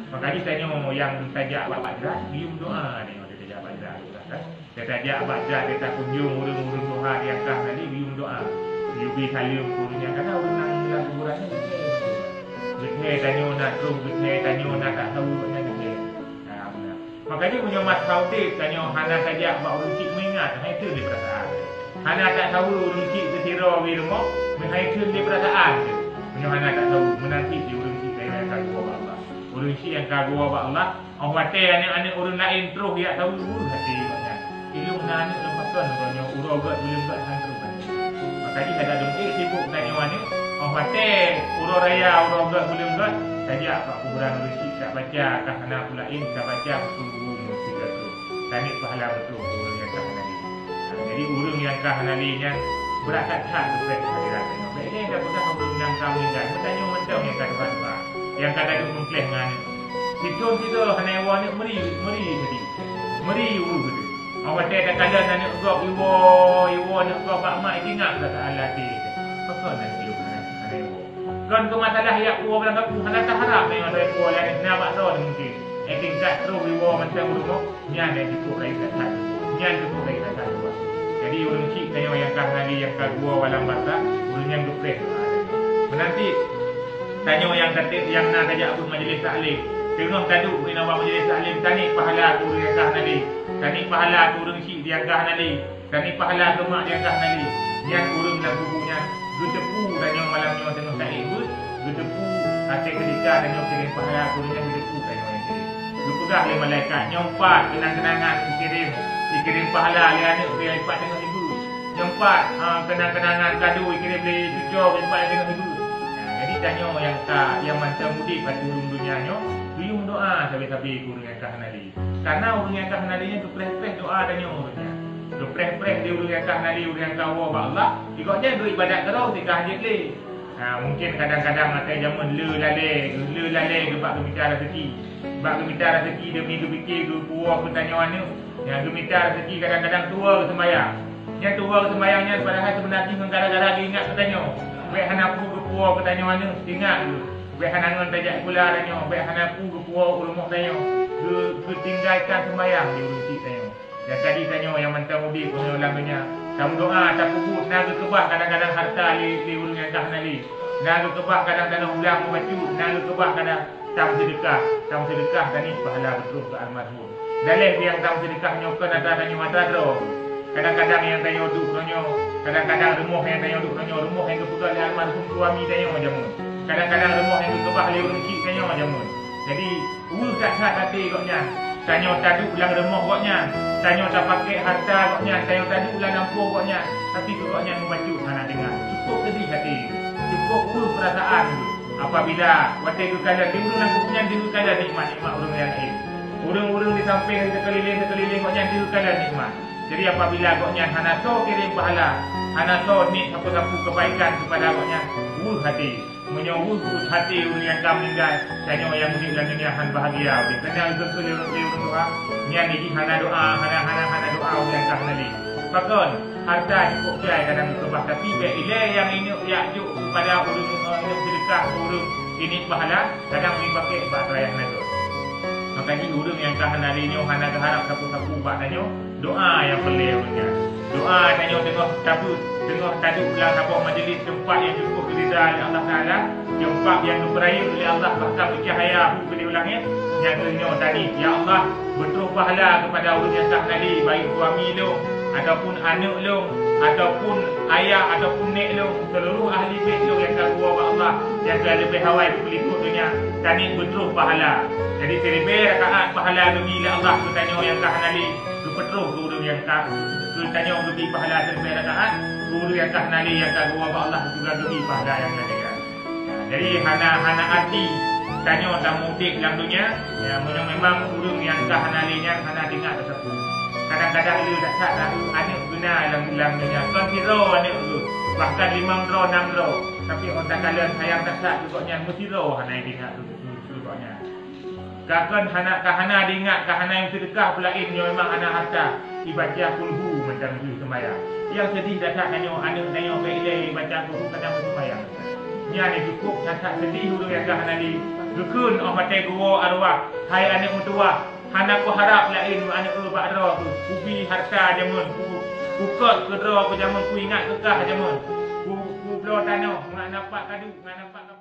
Makanya tanya yang tajak bapak jelas, bium doa ni orang tajak bapak jelas kan. Dia tajak bapak jelas, dia tak kunjung urung-urung doa yang kah tadi bium doa. Yubi salim punya kata orang nang dalam kuburannya betul. Tanya nak terus betul, tanya nak tak tahu nak betul. Makanya punya Mas Saudi tanya hana tajak bapak urung cik mengingat, itu dia perasaan. Hana tak tahu urung cik setira di rumah, itu dia perasaan. Punya hana tak tahu menanti di urung cik saya akan bawa Allah. Urung cik yang kagum bawa Allah, orang mati anak-anak urung lain terus dia tahu urung hati banyak. Ilmu nani lepaskan orangnya urogat belum tak hantar. Makanya ada dong sibuk tanya mana, orang mati urang raya urogat belum tak, saja pak kuburan urung cik tak baca kah anak lain tak baca betul mesti tu. Tani pahala betul urung yang kah nali. Jadi urung yang kah nalinya berakat-kat berat hadirat tengok. Ini dah pernah urung yang kah meninggal. Bertanya macam yang kata apa? Yang kata tu mengkleh dengan situ hanewa ni meri tadi. Meri urung tu. Awak tak ada kala nak gok iwo nak gok pak mak ingat kata Allah ti. Apa nak dia hanewa. Kan tu masalah yang uwa bilang aku hana tak harap dengan ada uwa lain nak buat dah mungkin. Tingkat terus iwo macam urung nyan dia cukup lagi tak. Nyan cukup lagi tak. Jadi urung cik tanya yang kah nali yang kah gua walang bata urung yang dupres. Menanti tanya yang kata yang nak ajak aku majlis taklim. Tengok tadu kena buat majlis taklim tani pahala urung yang kah nali. Tani pahala urung cik yang kah nali. Tani pahala mak yang kah nali. Yang urung nak bubunya getepu tanya malamnya tengok taklim pun getepu asyik ketika tanya kirim pahala urung yang getepu tanya yang kirim. Lu pegang le malaikat nyompat kenang-kenangan dikirim pahala le anak dia lipat dengan ibu. Nyompat kenang-kenangan kado dikirim le cucu lipat dengan ibu. Jadi tanya yang mantan mudik pada urung dunianya, bium doa sampai-sampai urung yang kah nali. Karena urung yang kah nalinya tu preh-preh doa tanya urungnya. Tu preh-preh dia urung yang kah nali, urung yang kah wa Allah, ikutnya tu ibadat terus di kah le. Mungkin kadang-kadang ada zaman le lale gebak gemitar rezeki. Bak gemitar rezeki dia minggu fikir ke puak bertanya mana. Yang gemitar rezeki kadang-kadang tua ke sembahyang. Yang tua ke sembahyangnya padahal sebenarnya gara-gara dia ingat bertanya. Baik hanapu ke puak bertanya mana ingat dulu. Baik hanangan tajak pula tanya. Baik hanapu ke puak urumah tanya. Ketinggalkan sembahyang di urung cik tanya. Yang tadi tanya yang mantan mobil punya ulangnya. Kamu doa tak pupuk naga kebah kadang-kadang harta li urung yang kah nali. Naga kebah kadang-kadang ulang membacu. Naga kebah kadang tam sedekah dan ni pahala betul ke almarhum. Dalih yang tam sedekah nyokan ada tanya mata ro. Kadang-kadang yang tanya duk ronyo, kadang-kadang remoh yang tanya duk ronyo, remoh yang kepegal di almarhum suami tanya macam mun. Kadang-kadang remoh yang kebah li urung cik tanya macam mun. Jadi ul kat hati koknya. Tanya tadi ulang remoh koknya. Tanya tak pakai harta koknya, tanya tadi ulang lampu koknya. Tapi koknya membaca sana dengar. Cukup sedih hati. Cukup ul perasaan. Apabila waktu itu kala di urung aku punya di kala nikmat urung yang lain. Urung-urung di samping sekeliling koknya di kala nikmat. Jadi apabila koknya hana so kirim pahala, hana so ni sapu-sapu kebaikan kepada koknya ul hati. Menyawul hati urung yang kau meninggal. Tanya yang mudik dan dunia han bahagia. Kena betul urung doa. Yang ni hana doa, hana doa urung yang kau nali. Bahkan harta cukup jai kadang kebah tapi bila yang ini yakjuk kepada urung sedekah urung ini pahala kadang dipakai bak rayah naga. Makanya urung yang kah nalinya hana keharap sapu-sapu bak tanya doa yang pelirnya. Doa tanya tengok tadi ulang apa majlis tempat yang cukup ridha oleh Allah Taala, tempat yang diberi oleh Allah bahkan bercahaya bukan diulangnya. Yang kedua tadi ya Allah betul pahala kepada urung yang kah nali baik suami lu ataupun anak lu ataupun ayah ataupun nek lu seluruh ahli bait lu yang kagum Allah yang lebih hawai berikut dunia tani betul pahala. Jadi 1000 rakaat pahala bagi Allah tu tanya yang kah nali tu betul urung yang kah tu tanya bagi pahala 1000 rakaat urung yang kah nali yang kagum Allah juga bagi pahala yang lain. Jadi hana hati tanya tak mudik dalam dunia ya memang urung yang kah nalinya hana dengar tersebut. Kadang-kadang dia tak sat lalu anak guna dalam dunia. Tuan hero anak dulu. Bahkan 5 draw, 6 draw. Tapi orang tak kalian sayang tak sat juga mesti draw hana yang ingat dulu. Kakak hana diingat, hana yang sedekah pula ini memang anak harta. Dibaca kulhu macam tu sembahyang. Yang sedih dah tak tanya anak tanya baik baca kulhu kadang sembahyang. nya ni cukup catat sedih hurung yang gah nali gekun oh mate gua arwah hai anak mutua hana ku harap lain anak ubak ro ubi harta jamun ku kot ke ro ku jamun ku ingat kekah jamun ku blo tanah ngan nampak kadu ngan nampak